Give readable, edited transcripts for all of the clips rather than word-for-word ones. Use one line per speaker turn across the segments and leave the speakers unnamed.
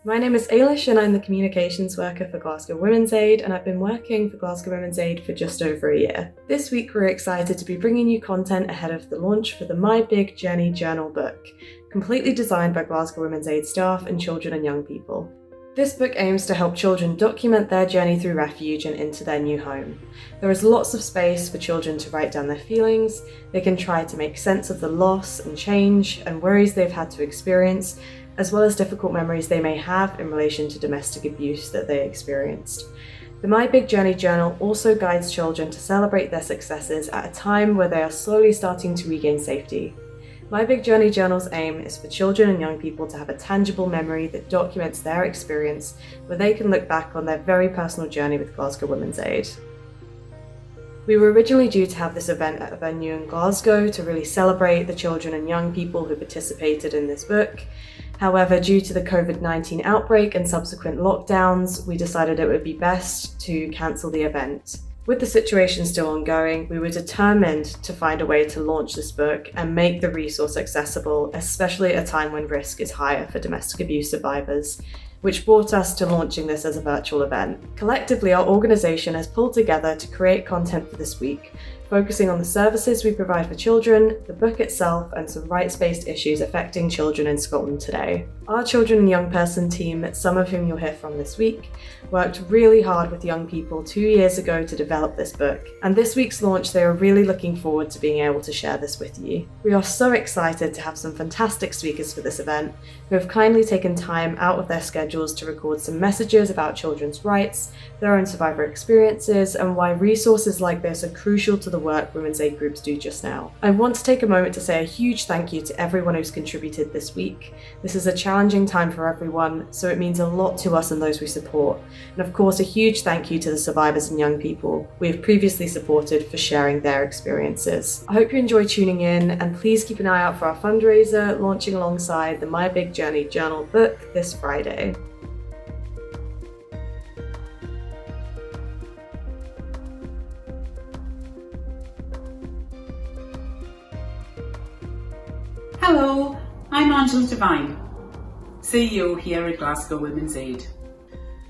My name is Ailish and I'm the communications worker for Glasgow Women's Aid, and I've been working for Glasgow Women's Aid for just over a year. This week we're excited to be bringing you content ahead of the launch for the My Big Journey journal book, completely designed by Glasgow Women's Aid staff and children and young people. This book aims to help children document their journey through refuge and into their new home. There is lots of space for children to write down their feelings. They can try to make sense of the loss and change and worries they've had to experience, as well as difficult memories they may have in relation to domestic abuse that they experienced. The My Big Journey journal also guides children to celebrate their successes at a time where they are slowly starting to regain safety. My Big Journey journal's aim is for children and young people to have a tangible memory that documents their experience, where they can look back on their very personal journey with Glasgow Women's Aid. We were originally due to have this event at a venue in Glasgow to really celebrate the children and young people who participated in this book. However, due to the COVID-19 outbreak and subsequent lockdowns, we decided it would be best to cancel the event. With the situation still ongoing, we were determined to find a way to launch this book and make the resource accessible, especially at a time when risk is higher for domestic abuse survivors, which brought us to launching this as a virtual event. Collectively, our organisation has pulled together to create content for this week, focusing on the services we provide for children, the book itself, and some rights-based issues affecting children in Scotland today. Our children and young person team, some of whom you'll hear from this week, worked really hard with young people 2 years ago to develop this book, and this week's launch they are really looking forward to being able to share this with you. We are so excited to have some fantastic speakers for this event who have kindly taken time out of their schedules to record some messages about children's rights, their own survivor experiences, and why resources like this are crucial to the work women's aid groups do just now. I want to take a moment to say a huge thank you to everyone who's contributed this week. This is a challenging time for everyone, so it means a lot to us and those we support. And of course, a huge thank you to the survivors and young people we have previously supported for sharing their experiences. I hope you enjoy tuning in, and please keep an eye out for our fundraiser launching alongside the My Big Journey journal book this Friday.
Hello, I'm Devine, CEO here at Glasgow Women's Aid.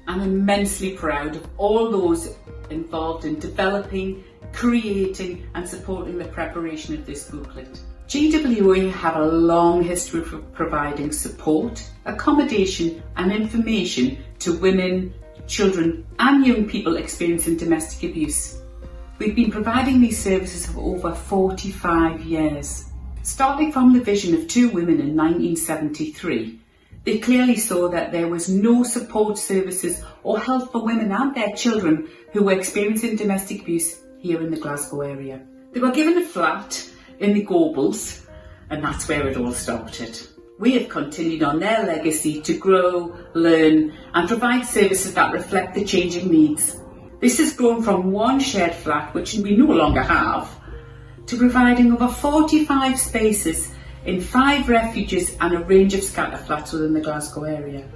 I'm immensely proud of all those involved in developing, creating and supporting the preparation of this booklet. GWA have a long history of providing support, accommodation and information to women, children and young people experiencing domestic abuse. We've been providing these services for over 45 years. Starting from the vision of two women in 1973, they clearly saw that there was no support services or help for women and their children who were experiencing domestic abuse here in the Glasgow area. They were given a flat in the Gorbals, and that's where it all started. We have continued on their legacy to grow, learn and provide services that reflect the changing needs. This has grown from one shared flat, which we no longer have, to providing over 45 spaces in 5 refuges and a range of scatter flats within the Glasgow area.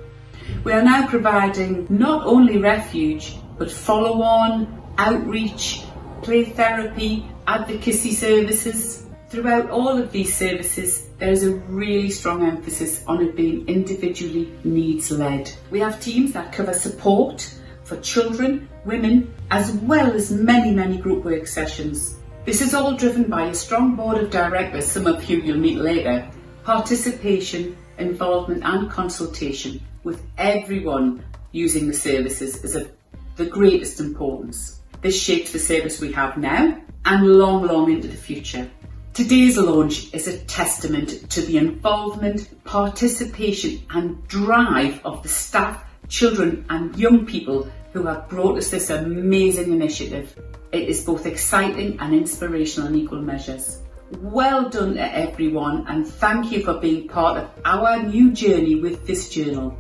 We are now providing not only refuge, but follow-on, outreach, play therapy, advocacy services. Throughout all of these services, there is a really strong emphasis on it being individually needs-led. We have teams that cover support for children, women, as well as many group work sessions. This is all driven by a strong board of directors, some of whom you'll meet later, participation, involvement and consultation with everyone using the services is of the greatest importance. This shapes the service we have now and long into the future. Today's launch is a testament to the involvement, participation and drive of the staff, children and young people who have brought us this amazing initiative. It is both exciting and inspirational in equal measures. Well done to everyone, and thank you for being part of our new journey with this journal.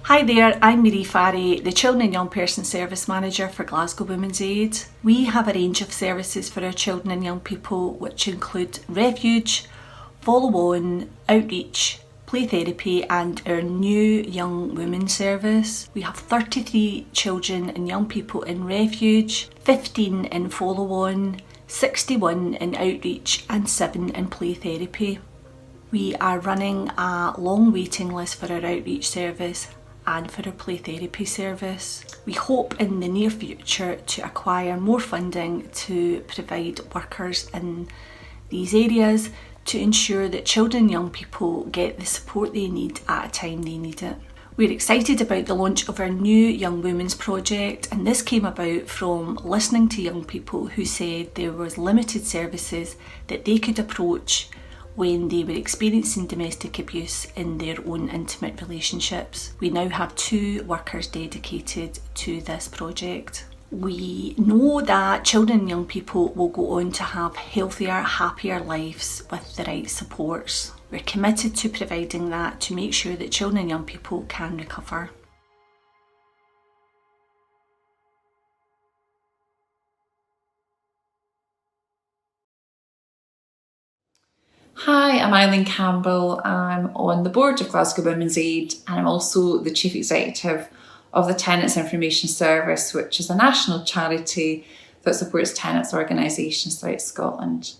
Hi there, I'm Farry, the Children and Young Person Service Manager for Glasgow Women's Aid. We have a range of services for our children and young people which include refuge, follow-on, outreach, play therapy and our new young women service. We have 33 children and young people in refuge, 15 in follow-on, 61 in outreach and 7 in play therapy. We are running a long waiting list for our outreach service and for our play therapy service. We hope in the near future to acquire more funding to provide workers in these areas to ensure that children and young people get the support they need at a time they need it. We're excited about the launch of our new Young Women's project, and this came about from listening to young people who said there was limited services that they could approach when they were experiencing domestic abuse in their own intimate relationships. We now have 2 workers dedicated to this project. We know that children and young people will go on to have healthier, happier lives with the right supports. We're committed to providing that to make sure that children and young people can recover.
Hi, I'm Ilene Campbell. I'm on the board of Glasgow Women's Aid, and I'm also the Chief Executive of the Tenants Information Service, which is a national charity that supports tenants organisations throughout Scotland.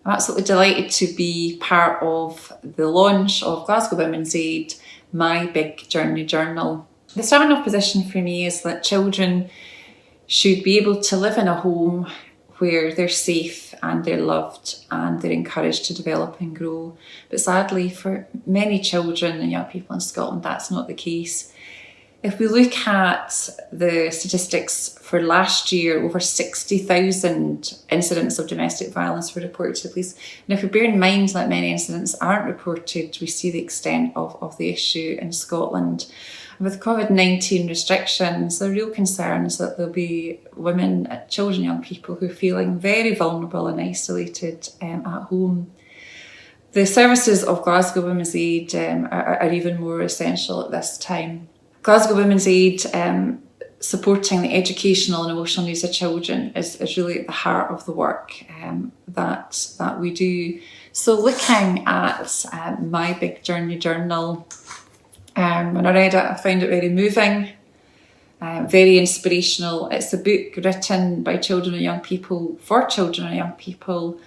I'm absolutely delighted to be part of the launch of Glasgow Women's Aid, My Big Journey Journal. The starting off position for me is that children should be able to live in a home where they're safe and they're loved and they're encouraged to develop and grow. But sadly, for many children and young people in Scotland, that's not the case. If we look at the statistics for last year, over 60,000 incidents of domestic violence were reported to the police. And if we bear in mind that many incidents aren't reported, we see the extent of the issue in Scotland. With COVID-19 restrictions, the real concern is that there'll be women, children, young people who are feeling very vulnerable and isolated at home. The services of Glasgow Women's Aid are even more essential at this time. Glasgow Women's Aid supporting the educational and emotional needs of children is really at the heart of the work that we do. So looking at My Big Journey Journal, when I read it, I found it very moving, very inspirational. It's a book written by children and young people for children and young people.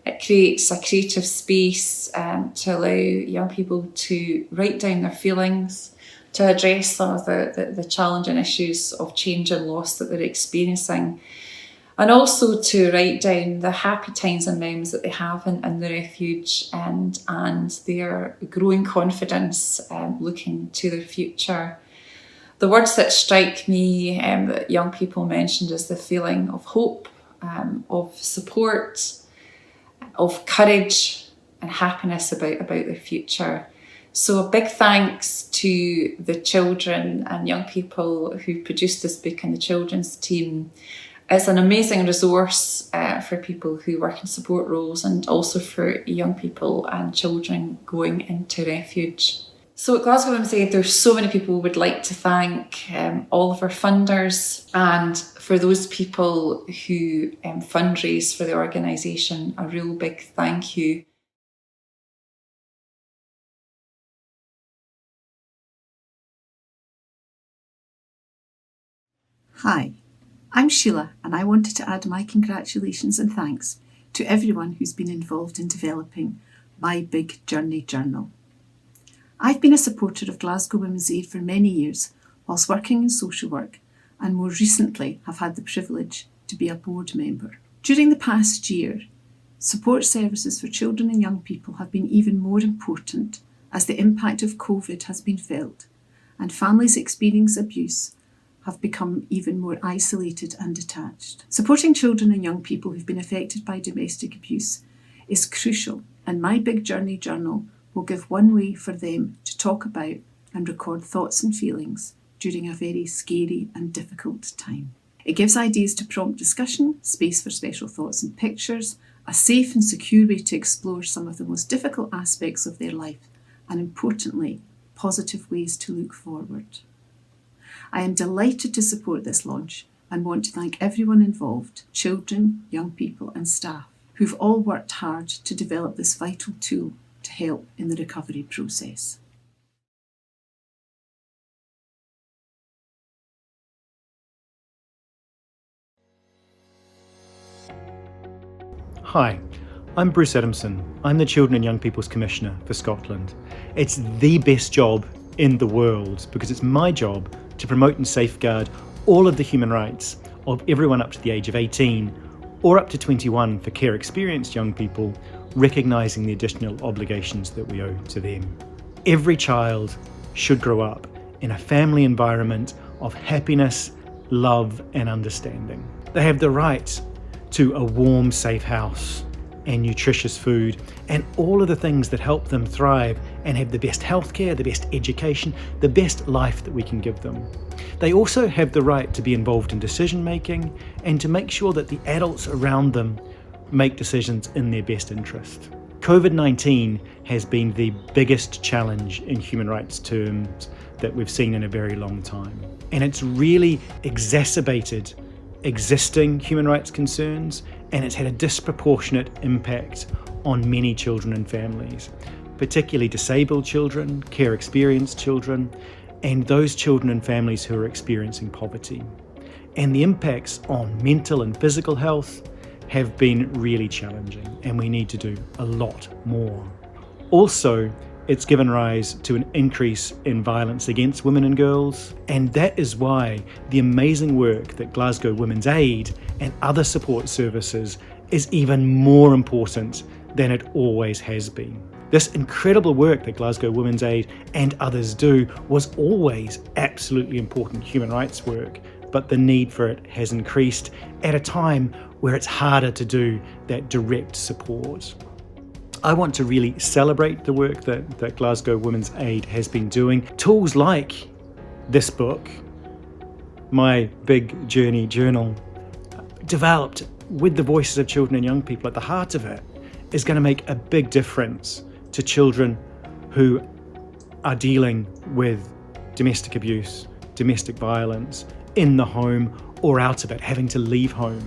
It creates a creative space to allow young people to write down their feelings, to address some of the challenging issues of change and loss that they're experiencing, and also to write down the happy times and memories that they have in the refuge and their growing confidence looking to their future. The words that strike me that young people mentioned is the feeling of hope, of support, of courage and happiness about their future. So a big thanks to the children and young people who produced this book and the children's team. It's an amazing resource for people who work in support roles and also for young people and children going into refuge. So at Glasgow Women's Aid, there's so many people we would like to thank, all of our funders, and for those people who fundraise for the organisation, a real big thank you.
Hi, I'm Sheila, and I wanted to add my congratulations and thanks to everyone who's been involved in developing My Big Journey Journal. I've been a supporter of Glasgow Women's Aid for many years whilst working in social work, and more recently have had the privilege to be a board member. During the past year, support services for children and young people have been even more important as the impact of COVID has been felt and families experiencing abuse have become even more isolated and detached. Supporting children and young people who've been affected by domestic abuse is crucial, and My Big Journey Journal will give one way for them to talk about and record thoughts and feelings during a very scary and difficult time. It gives ideas to prompt discussion, space for special thoughts and pictures, a safe and secure way to explore some of the most difficult aspects of their life, and importantly, positive ways to look forward. I am delighted to support this launch and want to thank everyone involved, children, young people and staff, who've all worked hard to develop this vital tool to help in the recovery process.
Hi, I'm Bruce Adamson. I'm the Children and Young People's Commissioner for Scotland. It's the best job in the world because it's my job to promote and safeguard all of the human rights of everyone up to the age of 18 or up to 21 for care experienced young people, recognising the additional obligations that we owe to them. Every child should grow up in a family environment of happiness, love and understanding. They have the right to a warm, safe house and nutritious food and all of the things that help them thrive and have the best healthcare, the best education, the best life that we can give them. They also have the right to be involved in decision making and to make sure that the adults around them make decisions in their best interest. COVID-19 has been the biggest challenge in human rights terms that we've seen in a very long time. And it's really exacerbated existing human rights concerns, and it's had a disproportionate impact on many children and families, particularly disabled children, care experienced children, and those children and families who are experiencing poverty. And the impacts on mental and physical health have been really challenging, and we need to do a lot more. Also, it's given rise to an increase in violence against women and girls, and that is why the amazing work that Glasgow Women's Aid and other support services is even more important than it always has been. This incredible work that Glasgow Women's Aid and others do was always absolutely important human rights work, but the need for it has increased at a time where it's harder to do that direct support. I want to really celebrate the work that Glasgow Women's Aid has been doing. Tools like this book, My Big Journey Journal, developed with the voices of children and young people at the heart of it, is going to make a big difference to children who are dealing with domestic abuse, domestic violence in the home or out of it, having to leave home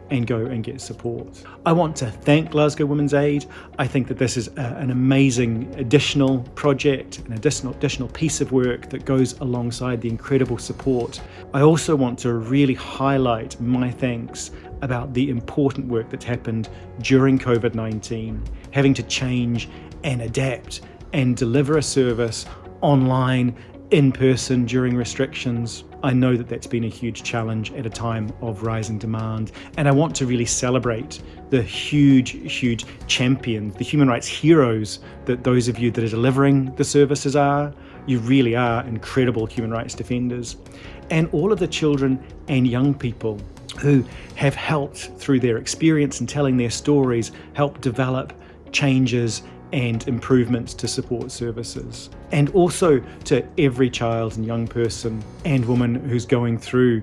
and go and get support. I want to thank Glasgow Women's Aid. I think that this is an amazing additional project, an additional piece of work that goes alongside the incredible support. I also want to really highlight my thanks about the important work that's happened during COVID-19, having to change and adapt and deliver a service online, in person during restrictions. I know that that's been a huge challenge at a time of rising demand, and I want to really celebrate the huge champions, the human rights heroes that those of you that are delivering the services are. You really are incredible human rights defenders. And all of the children and young people who have helped through their experience and telling their stories, help develop changes and improvements to support services. And also to every child and young person and woman who's going through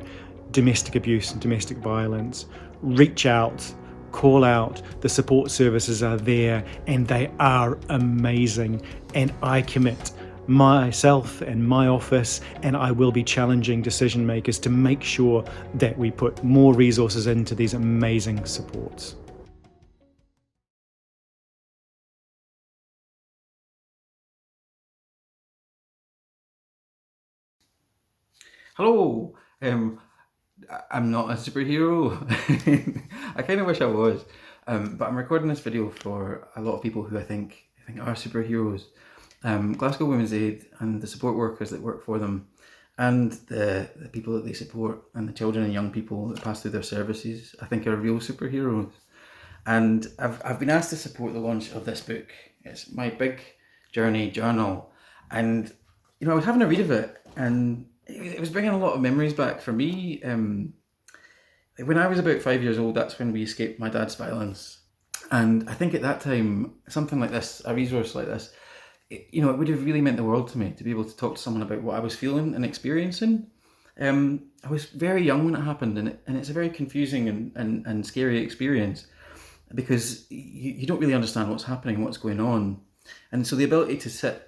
domestic abuse and domestic violence, reach out, call out. The support services are there and they are amazing. And I commit myself and my office, and I will be challenging decision makers to make sure that we put more resources into these amazing supports.
Hello, I'm not a superhero. I kind of wish I was, but I'm recording this video for a lot of people who I think are superheroes. Glasgow Women's Aid and the support workers that work for them, and the people that they support, and the children and young people that pass through their services, I think are real superheroes. And I've been asked to support the launch of this book. It's My Big Journey Journal, and I was having a read of it, and it was bringing a lot of memories back for me. When I was about 5 years old, that's when we escaped my dad's violence. And I think at that time, something like this, a resource like this, it would have really meant the world to me to be able to talk to someone about what I was feeling and experiencing. I was very young when it happened, and it's a very confusing and scary experience because you don't really understand what's happening, what's going on. And so the ability to sit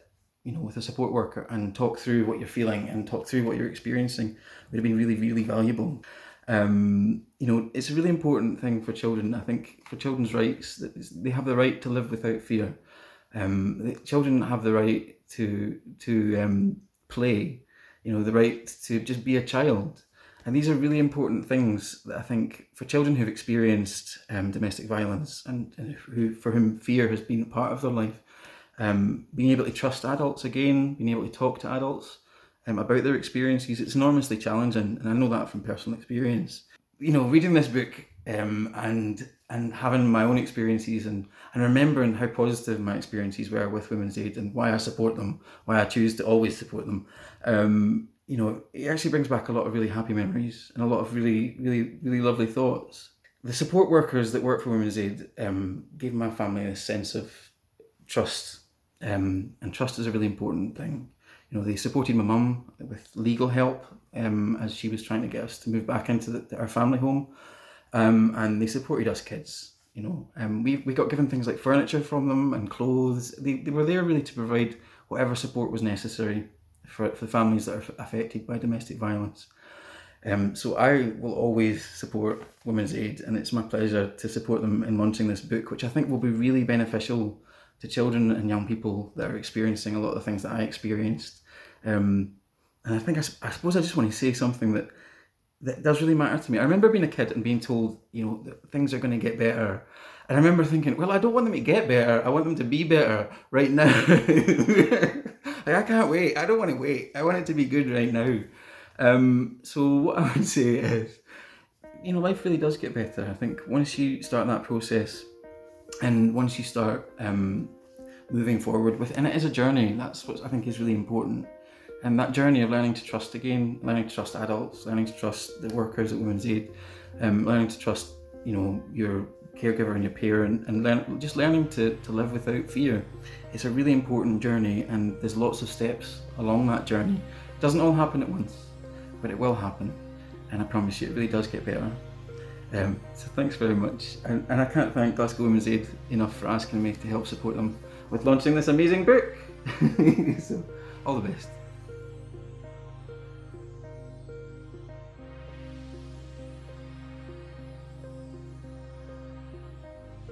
with a support worker and talk through what you're feeling and talk through what you're experiencing would have been really, really valuable. It's a really important thing for children. I think for children's rights, that they have the right to live without fear. The children have the right to play, the right to just be a child. And these are really important things that I think for children who've experienced domestic violence and for whom fear has been part of their life, being able to trust adults again, being able to talk to adults about their experiences, it's enormously challenging, and I know that from personal experience. You know, reading this book and having my own experiences and remembering how positive my experiences were with Women's Aid and why I support them, why I choose to always support them, you know, it actually brings back a lot of really happy memories and a lot of really, really, really lovely thoughts. The support workers that work for Women's Aid gave my family a sense of trust, and trust is a really important thing. You know, they supported my mum with legal help as she was trying to get us to move back into our family home, and they supported us kids. You know, we got given things like furniture from them and clothes. They were there really to provide whatever support was necessary for families that are affected by domestic violence. So I will always support Women's Aid, and it's my pleasure to support them in launching this book, which I think will be really beneficial to children and young people that are experiencing a lot of the things that I experienced. And I think I suppose I just want to say something that does really matter to me. I remember being a kid and being told, you know, that things are going to get better. And I remember thinking, well, I don't want them to get better. I want them to be better right now. Like, I can't wait. I don't want to wait. I want it to be good right now. So what I would say is, you know, life really does get better. I think once you start that process and once you start moving forward with, and it is a journey, that's what I think is really important. And that journey of learning to trust again, learning to trust adults, learning to trust the workers at Women's Aid, learning to trust, you know, your caregiver and your parent, and learning to live without fear. It's a really important journey, and there's lots of steps along that journey. It doesn't all happen at once, but it will happen, and I promise you it really does get better. So thanks very much, and I can't thank Glasgow Women's Aid enough for asking me to help support them with launching this amazing book. So all the best.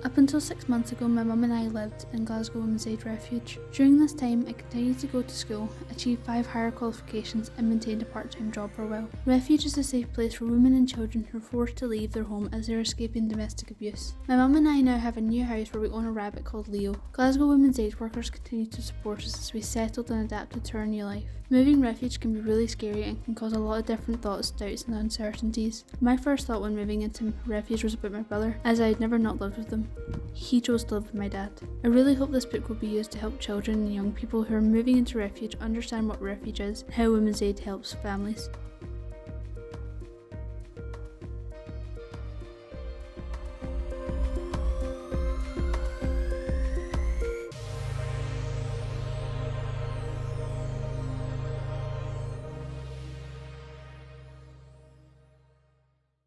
Up until 6 months ago, my mum and I lived in Glasgow Women's Aid Refuge. During this time, I continued to go to school, achieved 5 higher qualifications and maintained a part-time job for a while. Refuge is a safe place for women and children who are forced to leave their home as they're escaping domestic abuse. My mum and I now have a new house where we own a rabbit called Leo. Glasgow Women's Aid workers continue to support us as we settled and adapted to our new life. Moving refuge can be really scary and can cause a lot of different thoughts, doubts and uncertainties. My first thought when moving into refuge was about my brother, as I had never not lived with him. He chose to live with my dad. I really hope this book will be used to help children and young people who are moving into refuge understand what refuge is and how Women's Aid helps families.